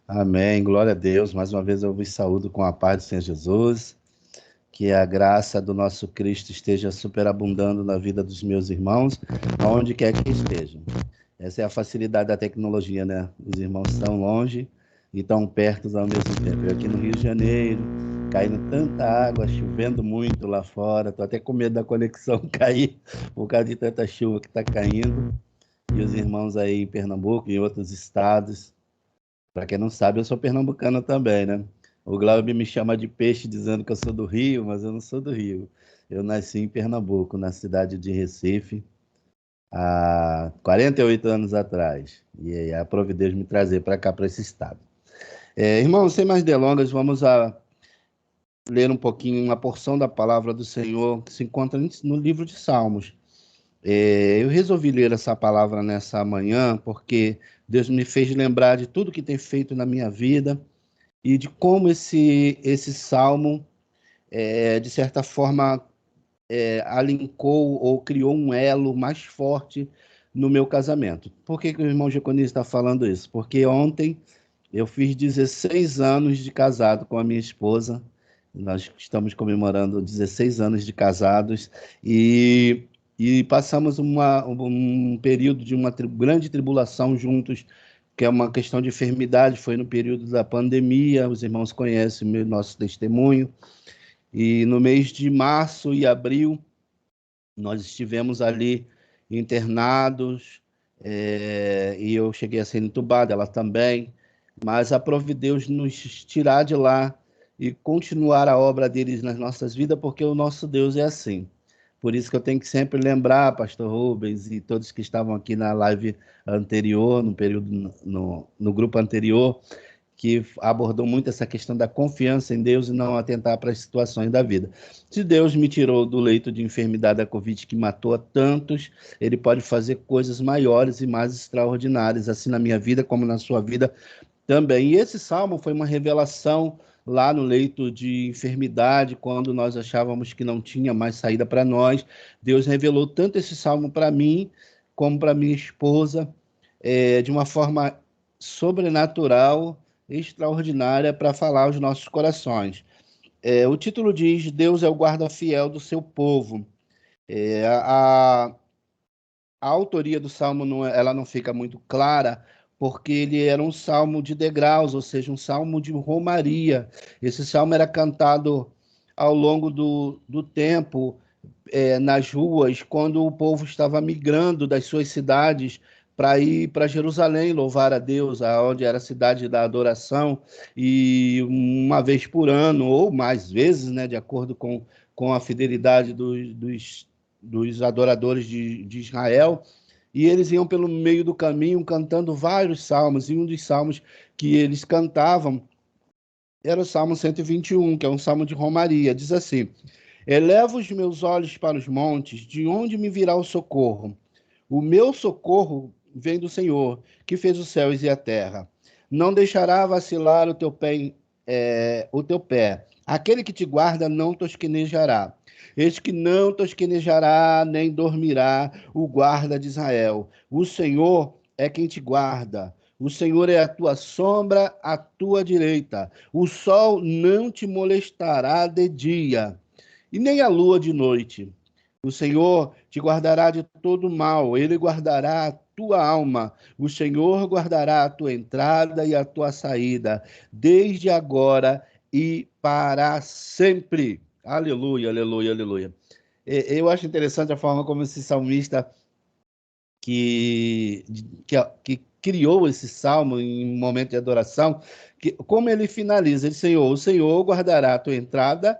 Amém, glória a Deus. Mais uma vez eu vos saúdo com a paz do Senhor Jesus. Que a graça do nosso Cristo esteja superabundando na vida dos meus irmãos, aonde quer que estejam. Essa é a facilidade da tecnologia, né? Os irmãos estão longe e estão perto ao mesmo tempo. Eu aqui no Rio de Janeiro, caindo tanta água, chovendo muito lá fora. Estou até com medo da conexão cair por causa de tanta chuva que está caindo. E os irmãos aí em Pernambuco e em outros estados. Para quem não sabe, eu sou pernambucano também, né? O Glauber me chama de peixe dizendo que eu sou do Rio, mas eu não sou do Rio. Eu nasci em Pernambuco, na cidade de Recife, há 48 anos atrás. E aí a Providência me trazer para cá, para esse estado. Irmão, sem mais delongas, vamos ler um pouquinho uma porção da palavra do Senhor que se encontra no livro de Salmos. Eu resolvi ler essa palavra nessa manhã porque Deus me fez lembrar de tudo que tem feito na minha vida e de como esse salmo, de certa forma, alinhou ou criou um elo mais forte no meu casamento. Por que o irmão Jeconias está falando isso? Porque ontem eu fiz 16 anos de casado com a minha esposa. Nós estamos comemorando 16 anos de casados e passamos um período de uma grande tribulação juntos, que é uma questão de enfermidade. Foi no período da pandemia, os irmãos conhecem o nosso testemunho. E no mês de março e abril, nós estivemos ali internados, e eu cheguei a ser entubado, ela também, mas aprove Deus nos tirar de lá e continuar a obra deles nas nossas vidas, porque o nosso Deus é assim. Por isso que eu tenho que sempre lembrar, pastor Rubens e todos que estavam aqui na live anterior, no período, no grupo anterior, que abordou muito essa questão da confiança em Deus e não atentar para as situações da vida. Se Deus me tirou do leito de enfermidade da Covid que matou a tantos, Ele pode fazer coisas maiores e mais extraordinárias, assim na minha vida como na sua vida também. E esse salmo foi uma revelação lá no leito de enfermidade, quando nós achávamos que não tinha mais saída para nós. Deus revelou tanto esse salmo para mim, como para minha esposa, de uma forma sobrenatural, extraordinária, para falar aos nossos corações. O título diz: Deus é o guarda fiel do seu povo. A autoria do salmo ela não fica muito clara, porque ele era um salmo de degraus, ou seja, um salmo de romaria. Esse salmo era cantado ao longo do tempo, nas ruas, quando o povo estava migrando das suas cidades para ir para Jerusalém, louvar a Deus, aonde era a cidade da adoração, e uma vez por ano, ou mais vezes, né, de acordo com a fidelidade dos adoradores de Israel, e eles iam pelo meio do caminho cantando vários salmos, e um dos salmos que eles cantavam era o Salmo 121, que é um salmo de romaria. Diz assim: Elevo os meus olhos para os montes, de onde me virá o socorro? O meu socorro vem do Senhor, que fez os céus e a terra. Não deixará vacilar o teu pé. Aquele que te guarda não tosquenejará. Eis que não tosquenejará, nem dormirá o guarda de Israel. O Senhor é quem te guarda. O Senhor é a tua sombra, à tua direita. O sol não te molestará de dia, e nem a lua de noite. O Senhor te guardará de todo mal, ele guardará a tua alma. O Senhor guardará a tua entrada e a tua saída, desde agora e para sempre. Aleluia, aleluia, aleluia. Eu acho interessante a forma como esse salmista que, que criou esse salmo em um momento de adoração, como ele finaliza: ele, Senhor, o Senhor guardará a tua entrada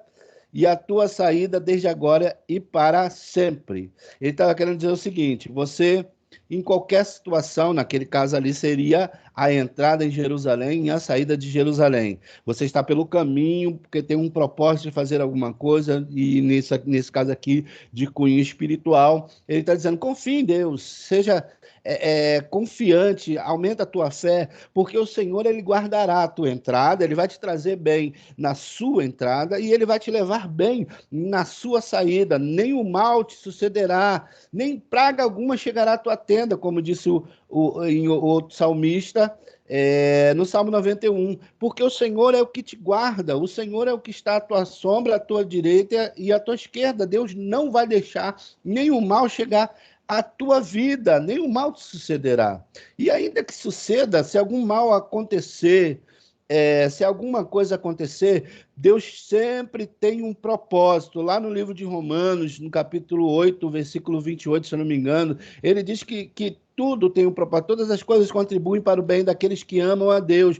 e a tua saída desde agora e para sempre. Ele estava querendo dizer o seguinte: você, em qualquer situação, naquele caso ali, seria a entrada em Jerusalém e a saída de Jerusalém. Você está pelo caminho, porque tem um propósito de fazer alguma coisa, e nesse caso aqui, de cunho espiritual, ele está dizendo: confie em Deus, seja confiante, aumenta a tua fé, porque o Senhor, ele guardará a tua entrada, ele vai te trazer bem na sua entrada e ele vai te levar bem na sua saída. Nem o mal te sucederá, nem praga alguma chegará à tua tenda, como disse em outro salmista. no Salmo 91, porque o Senhor é o que te guarda, o Senhor é o que está à tua sombra, à tua direita e à tua esquerda. Deus não vai deixar nenhum mal chegar à tua vida, nenhum mal te sucederá. E ainda que suceda, se algum mal acontecer, se alguma coisa acontecer, Deus sempre tem um propósito. Lá no livro de Romanos, no capítulo 8, versículo 28, se eu não me engano, ele diz que tudo tem um propósito, todas as coisas contribuem para o bem daqueles que amam a Deus,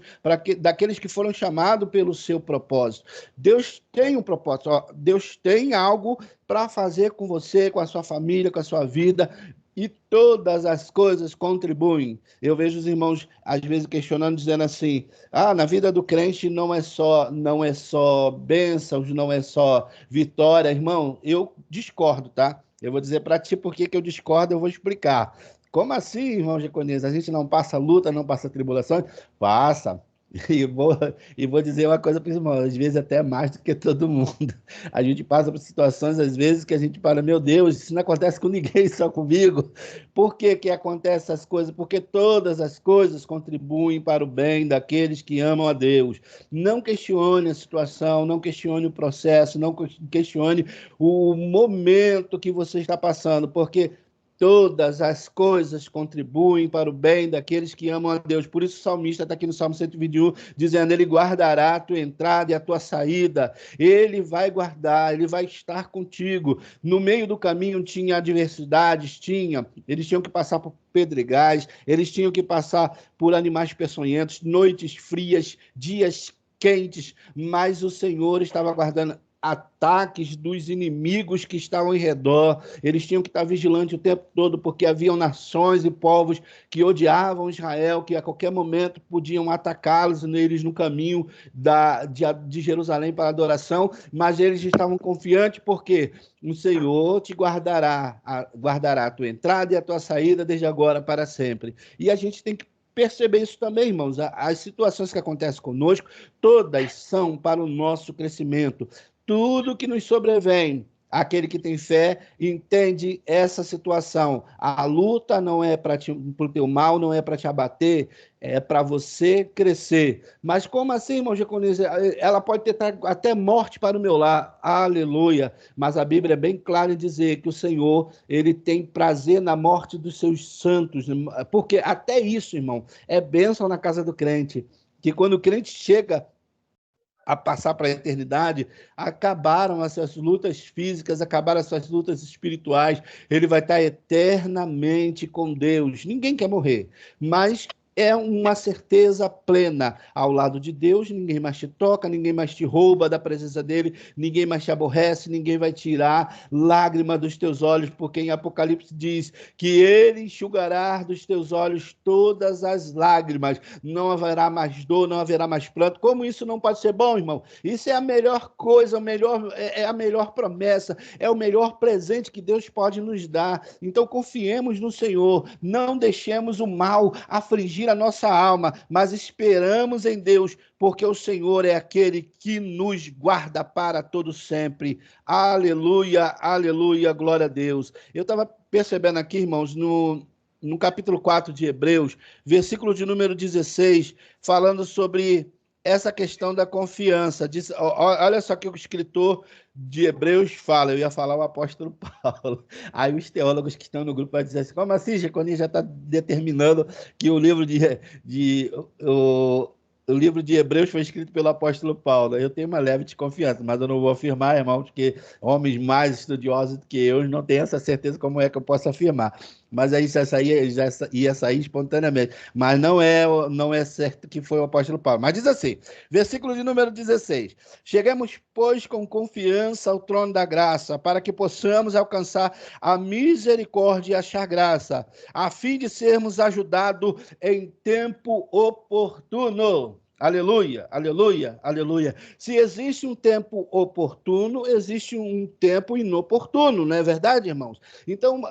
daqueles que foram chamados pelo seu propósito. Deus tem um propósito, ó, Deus tem algo para fazer com você, com a sua família, com a sua vida, e todas as coisas contribuem. Eu vejo os irmãos, às vezes, questionando, dizendo assim, na vida do crente não é só bênçãos, não é só vitória. Irmão, eu discordo, tá? Eu vou dizer para ti por que eu discordo, eu vou explicar. Como assim, irmão Jeconês? A gente não passa luta, não passa tribulação? Passa. E vou, e vou dizer uma coisa para os irmãos, às vezes até mais do que todo mundo. A gente passa por situações, às vezes, que a gente fala, meu Deus, isso não acontece com ninguém, só comigo. Por que que acontecem essas coisas? Porque todas as coisas contribuem para o bem daqueles que amam a Deus. Não questione a situação, não questione o processo, não questione o momento que você está passando, porque todas as coisas contribuem para o bem daqueles que amam a Deus. Por isso o salmista está aqui no Salmo 121, dizendo, ele guardará a tua entrada e a tua saída. Ele vai guardar, ele vai estar contigo. No meio do caminho tinha adversidades, eles tinham que passar por pedregais, eles tinham que passar por animais peçonhentos, noites frias, dias quentes, mas o Senhor estava guardando ataques dos inimigos que estavam em redor. Eles tinham que estar vigilantes o tempo todo, porque haviam nações e povos que odiavam Israel, que a qualquer momento podiam atacá-los neles no caminho de Jerusalém para a adoração, mas eles estavam confiantes porque o Senhor te guardará a tua entrada e a tua saída desde agora para sempre. E a gente tem que perceber isso também, irmãos. As situações que acontecem conosco, todas são para o nosso crescimento. Tudo que nos sobrevém, aquele que tem fé entende essa situação. A luta não é para o teu mal, não é para te abater, é para você crescer. Mas como assim, irmão Jeconês? Ela pode ter até morte para o meu lar. Aleluia. Mas a Bíblia é bem clara em dizer que o Senhor, ele tem prazer na morte dos seus santos. Porque até isso, irmão, é bênção na casa do crente. Que quando o crente chega a passar para a eternidade, acabaram as suas lutas físicas, acabaram as suas lutas espirituais, ele vai estar eternamente com Deus. Ninguém quer morrer, mas é uma certeza plena. Ao lado de Deus, ninguém mais te toca, ninguém mais te rouba da presença dele, ninguém mais te aborrece, ninguém vai tirar lágrima dos teus olhos, porque em Apocalipse diz que ele enxugará dos teus olhos todas as lágrimas, não haverá mais dor, não haverá mais pranto. Como isso não pode ser bom, irmão? Isso é a melhor coisa, é a melhor promessa, é o melhor presente que Deus pode nos dar. Então confiemos no Senhor, não deixemos o mal afligir a nossa alma, mas esperamos em Deus, porque o Senhor é aquele que nos guarda para todo sempre. Aleluia, aleluia, glória a Deus. Eu estava percebendo aqui, irmãos, no capítulo 4 de Hebreus, versículo de número 16, falando sobre essa questão da confiança. Olha só que o escritor de Hebreus fala, eu ia falar o apóstolo Paulo. Aí os teólogos que estão no grupo vão dizer assim, como assim, Giacone já está determinando que o livro de Hebreus foi escrito pelo apóstolo Paulo. Eu tenho uma leve desconfiança, mas eu não vou afirmar, irmão, porque homens mais estudiosos do que eu não têm essa certeza como é que eu posso afirmar. Mas aí já ia sair espontaneamente. Mas não é certo que foi o apóstolo Paulo. Mas diz assim, versículo de número 16. Chegamos, pois, com confiança ao trono da graça, para que possamos alcançar a misericórdia e achar graça, a fim de sermos ajudados em tempo oportuno. Aleluia, aleluia, aleluia. Se existe um tempo oportuno, existe um tempo inoportuno, não é verdade, irmãos? Então,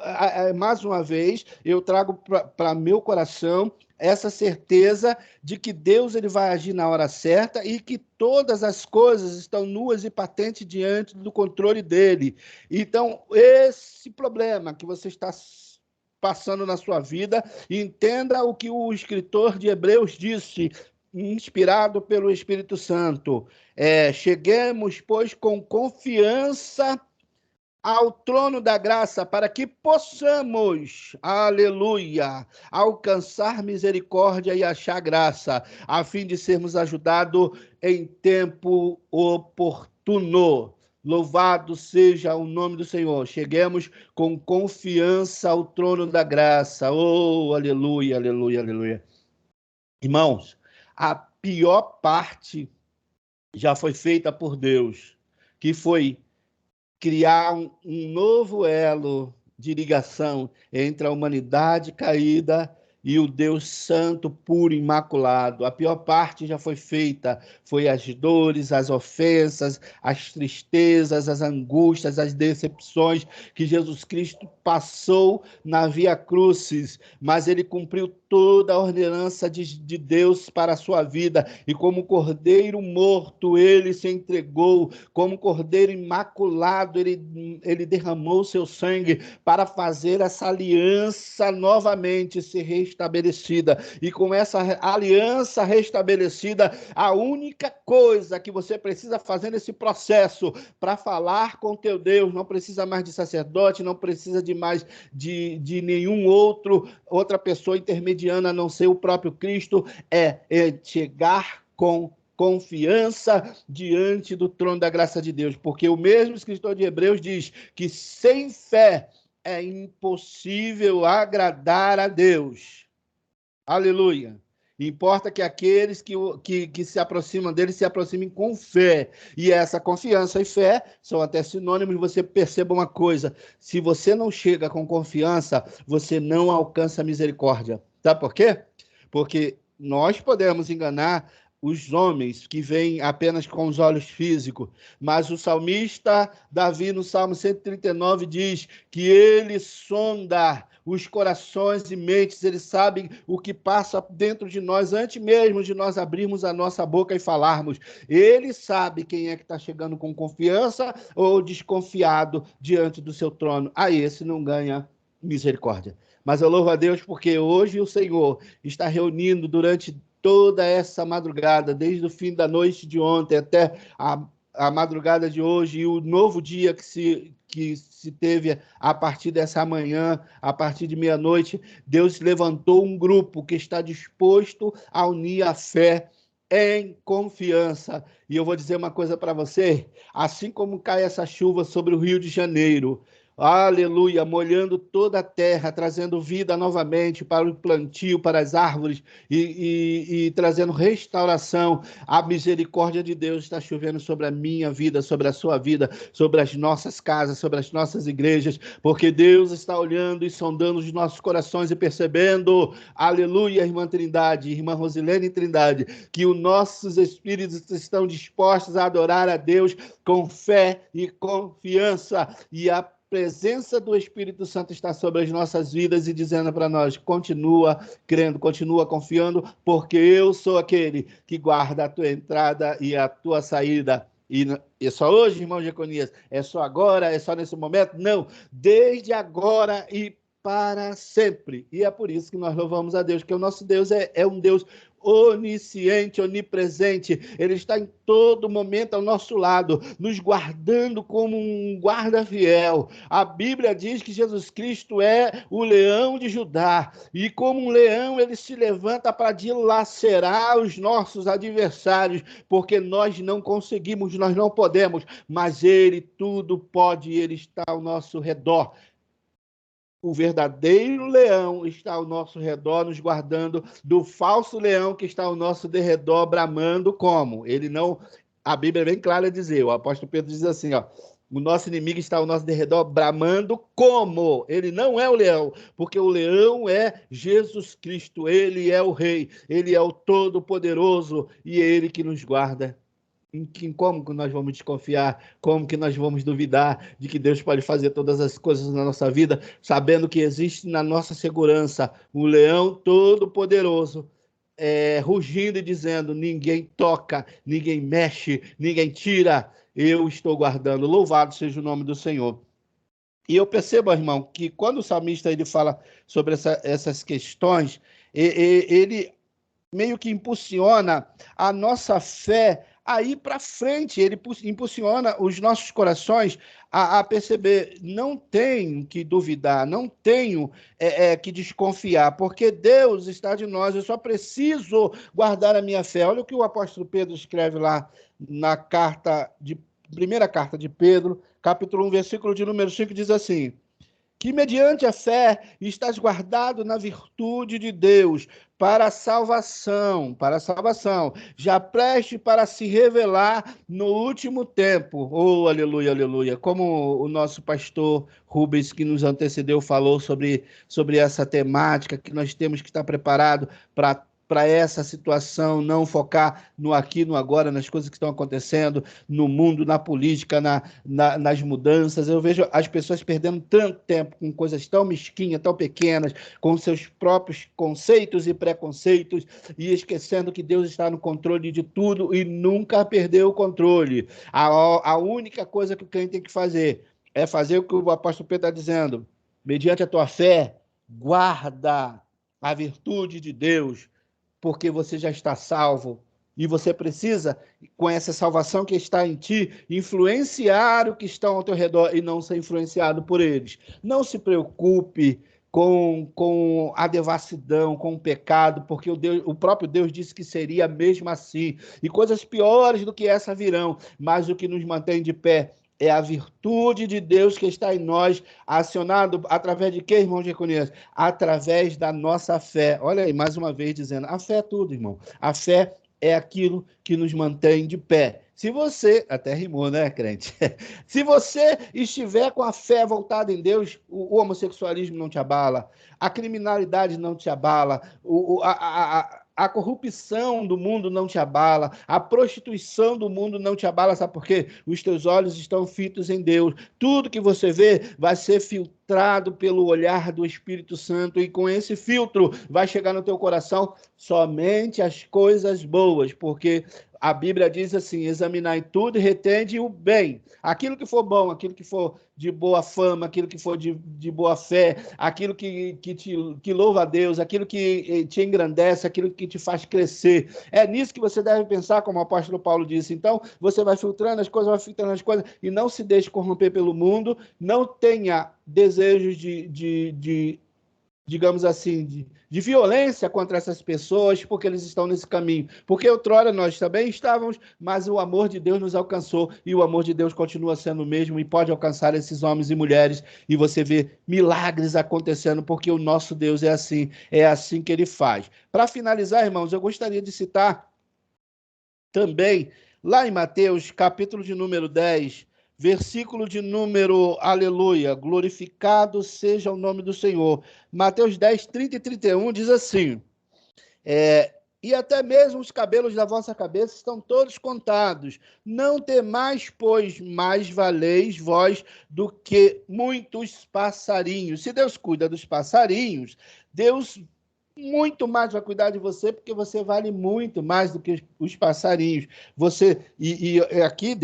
mais uma vez, eu trago para meu coração essa certeza de que Deus ele vai agir na hora certa e que todas as coisas estão nuas e patentes diante do controle dele. Então, esse problema que você está passando na sua vida, entenda o que o escritor de Hebreus disse, inspirado pelo Espírito Santo. Cheguemos, pois, com confiança ao trono da graça, para que possamos, aleluia, alcançar misericórdia e achar graça, a fim de sermos ajudados em tempo oportuno. Louvado seja o nome do Senhor. Cheguemos com confiança ao trono da graça. Oh, aleluia, aleluia, aleluia. Irmãos, a pior parte já foi feita por Deus, que foi criar um novo elo de ligação entre a humanidade caída e o Deus santo, puro, imaculado. A pior parte já foi feita, foi as dores, as ofensas, as tristezas, as angústias, as decepções que Jesus Cristo passou na Via Crucis, mas ele cumpriu toda a ordenança de Deus para a sua vida, e como cordeiro morto, ele se entregou, como cordeiro imaculado, ele derramou seu sangue para fazer essa aliança novamente se restabelecida. E com essa aliança restabelecida, a única coisa que você precisa fazer nesse processo para falar com teu Deus, não precisa mais de sacerdote, não precisa de mais de nenhum outra pessoa intermediária, a não ser o próprio Cristo, é chegar com confiança diante do trono da graça de Deus, porque o mesmo escritor de Hebreus diz que sem fé é impossível agradar a Deus. Aleluia. Importa que aqueles que se aproximam dele se aproximem com fé. E essa confiança e fé são até sinônimos. Você perceba uma coisa: se você não chega com confiança, você não alcança misericórdia. Sabe por quê? Porque nós podemos enganar os homens que veem apenas com os olhos físicos, mas o salmista Davi, no Salmo 139, diz que ele sonda os corações e mentes, ele sabe o que passa dentro de nós antes mesmo de nós abrirmos a nossa boca e falarmos. Ele sabe quem é que está chegando com confiança ou desconfiado diante do seu trono. A esse não ganha misericórdia. Mas eu louvo a Deus porque hoje o Senhor está reunindo durante toda essa madrugada, desde o fim da noite de ontem até a madrugada de hoje, e o novo dia que se teve a partir dessa manhã, a partir de meia-noite, Deus levantou um grupo que está disposto a unir a fé em confiança. E eu vou dizer uma coisa para você: assim como cai essa chuva sobre o Rio de Janeiro, aleluia, molhando toda a terra, trazendo vida novamente para o plantio, para as árvores e trazendo restauração, a misericórdia de Deus está chovendo sobre a minha vida, sobre a sua vida, sobre as nossas casas, sobre as nossas igrejas, porque Deus está olhando e sondando os nossos corações e percebendo, aleluia, irmã Trindade, irmã Rosilene Trindade, que os nossos espíritos estão dispostos a adorar a Deus com fé e confiança, e a presença do Espírito Santo está sobre as nossas vidas e dizendo para nós: continua crendo, continua confiando, porque eu sou aquele que guarda a tua entrada e a tua saída. E é só hoje, irmão Jeconias? É só agora? É só nesse momento? Não, desde agora e para sempre. E é por isso que nós louvamos a Deus, que o nosso Deus é um Deus onisciente, onipresente. Ele está em todo momento ao nosso lado, nos guardando como um guarda fiel. A Bíblia diz que Jesus Cristo é o leão de Judá, e como um leão ele se levanta para dilacerar os nossos adversários, porque nós não conseguimos, nós não podemos, mas ele tudo pode, e ele está ao nosso redor. O verdadeiro leão está ao nosso redor, nos guardando do falso leão que está ao nosso derredor, bramando como? Ele não... A Bíblia é bem clara a dizer, o apóstolo Pedro diz assim, ó: o nosso inimigo está ao nosso derredor, bramando como? Ele não é o leão, porque o leão é Jesus Cristo, ele é o Rei, ele é o Todo-Poderoso, e é ele que nos guarda. Como que nós vamos desconfiar? Como que nós vamos duvidar de que Deus pode fazer todas as coisas na nossa vida, sabendo que existe na nossa segurança um leão todo-poderoso, rugindo e dizendo: ninguém toca, ninguém mexe, ninguém tira, eu estou guardando. Louvado seja o nome do Senhor. E eu percebo, irmão, que quando o salmista ele fala sobre essas questões, ele meio que impulsiona a nossa fé a ir para frente, ele impulsiona os nossos corações a perceber, não tenho que duvidar, não tenho que desconfiar, porque Deus está de nós, eu só preciso guardar a minha fé. Olha o que o apóstolo Pedro escreve lá na primeira carta de Pedro, capítulo 1, versículo de número 5, diz assim: que mediante a fé estás guardado na virtude de Deus para a salvação, já preste para se revelar no último tempo. Oh, aleluia, aleluia. Como o nosso pastor Rubens, que nos antecedeu, falou sobre essa temática, que nós temos que estar preparados para essa situação, não focar no aqui, no agora, nas coisas que estão acontecendo no mundo, na política, nas mudanças. Eu vejo as pessoas perdendo tanto tempo com coisas tão mesquinhas, tão pequenas, com seus próprios conceitos e preconceitos, e esquecendo que Deus está no controle de tudo e nunca perdeu o controle. A única coisa que o crente tem que fazer é fazer o que o apóstolo Pedro está dizendo: mediante a tua fé, guarda a virtude de Deus, porque você já está salvo. E você precisa, com essa salvação que está em ti, influenciar o que estão ao teu redor e não ser influenciado por eles. Não se preocupe com a devassidão, com o pecado, porque o próprio Deus disse que seria mesmo assim. E coisas piores do que essa virão, mas o que nos mantém de pé é a virtude de Deus que está em nós, acionado através de quê, irmão Jeconias? Através da nossa fé. Olha aí, mais uma vez dizendo, a fé é tudo, irmão. A fé é aquilo que nos mantém de pé. Se você, até rimou, né, crente? Se você estiver com a fé voltada em Deus, o homossexualismo não te abala, a criminalidade não te abala, a corrupção do mundo não te abala, a prostituição do mundo não te abala, sabe por quê? Os teus olhos estão fitos em Deus. Tudo que você vê vai ser filtrado pelo olhar do Espírito Santo, e com esse filtro vai chegar no teu coração somente as coisas boas, porque a Bíblia diz assim: examinai tudo e retende o bem. Aquilo que for bom, aquilo que for de boa fama, aquilo que for de boa fé, aquilo que louva a Deus, aquilo que te engrandece, aquilo que te faz crescer. É nisso que você deve pensar, como o apóstolo Paulo disse. Então, você vai filtrando as coisas, e não se deixe corromper pelo mundo, não tenha desejos digamos assim, de violência contra essas pessoas, porque eles estão nesse caminho. Porque outrora nós também estávamos, mas o amor de Deus nos alcançou, e o amor de Deus continua sendo o mesmo, e pode alcançar esses homens e mulheres, e você vê milagres acontecendo, porque o nosso Deus é assim que ele faz. Para finalizar, irmãos, eu gostaria de citar também, lá em Mateus, capítulo de número 10, versículo de número, aleluia, glorificado seja o nome do Senhor. Mateus 10, 30 e 31 diz assim: e até mesmo os cabelos da vossa cabeça estão todos contados. Não temais, pois mais valeis vós do que muitos passarinhos. Se Deus cuida dos passarinhos, Deus muito mais vai cuidar de você, porque você vale muito mais do que os passarinhos. E aqui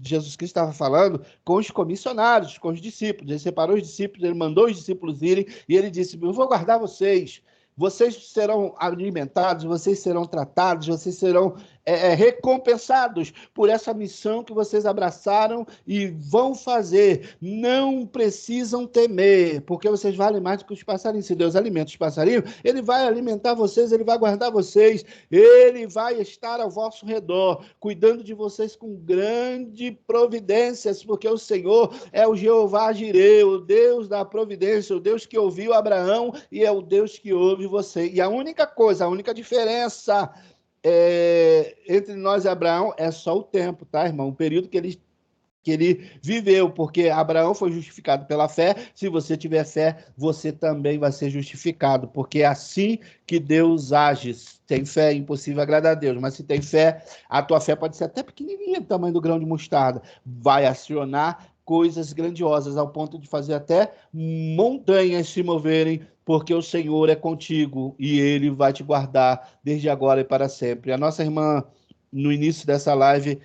Jesus Cristo estava falando com os comissionários, com os discípulos. Ele separou os discípulos, ele mandou os discípulos irem, e ele disse: eu vou guardar vocês. Vocês serão alimentados, vocês serão tratados, vocês serão recompensados por essa missão que vocês abraçaram e vão fazer. Não precisam temer, porque vocês valem mais do que os passarinhos. Se Deus alimenta os passarinhos, ele vai alimentar vocês, ele vai guardar vocês, ele vai estar ao vosso redor, cuidando de vocês com grande providências, porque o Senhor é o Jeová Jireh, o Deus da providência, o Deus que ouviu Abraão, e é o Deus que ouve você. E a única diferença entre nós e Abraão é só o tempo, tá, irmão? O período que ele viveu, porque Abraão foi justificado pela fé. Se você tiver fé, você também vai ser justificado, porque é assim que Deus age. Tem fé, é impossível agradar a Deus, mas se tem fé, a tua fé pode ser até pequenininha, do tamanho do grão de mostarda, vai acionar coisas grandiosas, ao ponto de fazer até montanhas se moverem, porque o Senhor é contigo e ele vai te guardar desde agora e para sempre. A nossa irmã, no início dessa live,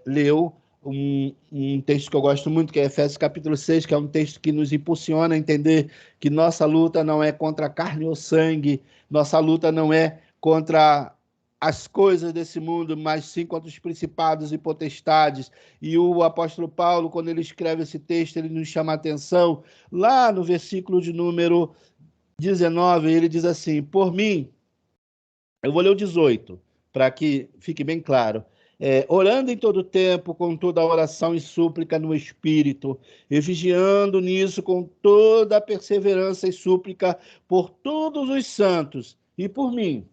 leu um texto que eu gosto muito, que é Efésios capítulo 6, que é um texto que nos impulsiona a entender que nossa luta não é contra carne ou sangue, nossa luta não é contra as coisas desse mundo, mas sim contra os principados e potestades. E o apóstolo Paulo, quando ele escreve esse texto, ele nos chama a atenção, lá no versículo de número 19, ele diz assim: por mim, eu vou ler o 18, para que fique bem claro. Orando em todo tempo, com toda oração e súplica no Espírito, e vigiando nisso com toda a perseverança e súplica por todos os santos e por mim,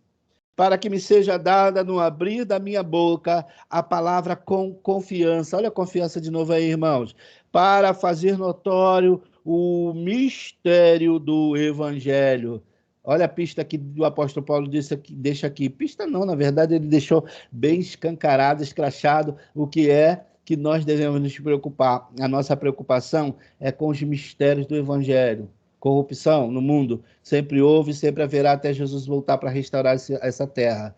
para que me seja dada no abrir da minha boca a palavra com confiança. Olha a confiança de novo aí, irmãos. Para fazer notório o mistério do Evangelho. Olha a pista que o apóstolo Paulo deixa aqui. Pista não, na verdade, ele deixou bem escancarado, escrachado o que é que nós devemos nos preocupar. A nossa preocupação é com os mistérios do Evangelho. Corrupção no mundo sempre houve e sempre haverá até Jesus voltar para restaurar essa terra.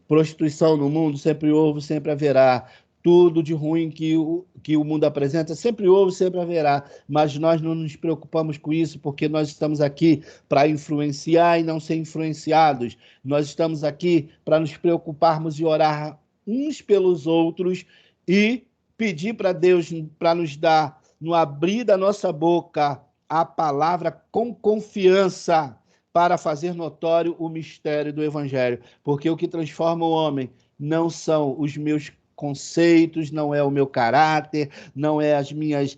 Prostituição no mundo sempre houve, sempre haverá. Tudo de ruim que o mundo apresenta sempre houve, sempre haverá. Mas nós não nos preocupamos com isso porque nós estamos aqui para influenciar e não ser influenciados. Nós estamos aqui para nos preocuparmos e orar uns pelos outros e pedir para Deus para nos dar, no abrir da nossa boca, a palavra com confiança para fazer notório o mistério do Evangelho. Porque o que transforma o homem não são os meus conceitos, não é o meu caráter, não é as minhas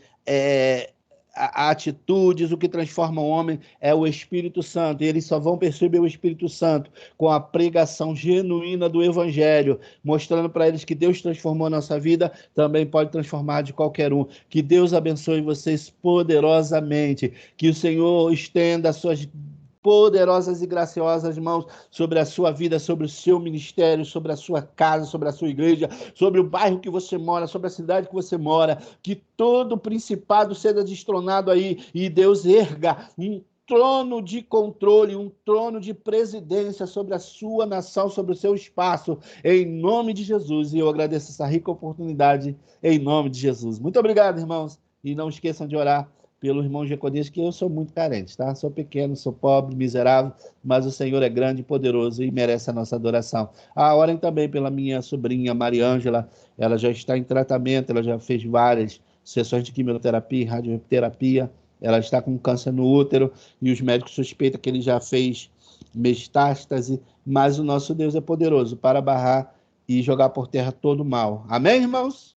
atitudes. O que transforma o homem é o Espírito Santo. E eles só vão perceber o Espírito Santo com a pregação genuína do Evangelho, mostrando para eles que Deus transformou a nossa vida, também pode transformar de qualquer um. Que Deus abençoe vocês poderosamente. Que o Senhor estenda as suas poderosas e graciosas mãos sobre a sua vida, sobre o seu ministério, sobre a sua casa, sobre a sua igreja, sobre o bairro que você mora, sobre a cidade que você mora, que todo principado seja destronado aí e Deus erga um trono de controle, um trono de presidência sobre a sua nação, sobre o seu espaço, em nome de Jesus. E eu agradeço essa rica oportunidade em nome de Jesus. Muito obrigado, irmãos, e não esqueçam de orar pelo irmão Jeconias, que eu sou muito carente, tá? Sou pequeno, sou pobre, miserável, mas o Senhor é grande e poderoso e merece a nossa adoração. Orem também pela minha sobrinha, Mariângela, ela já está em tratamento, ela já fez várias sessões de quimioterapia e radioterapia, ela está com câncer no útero e os médicos suspeitam que ele já fez metástase, mas o nosso Deus é poderoso para barrar e jogar por terra todo o mal. Amém, irmãos?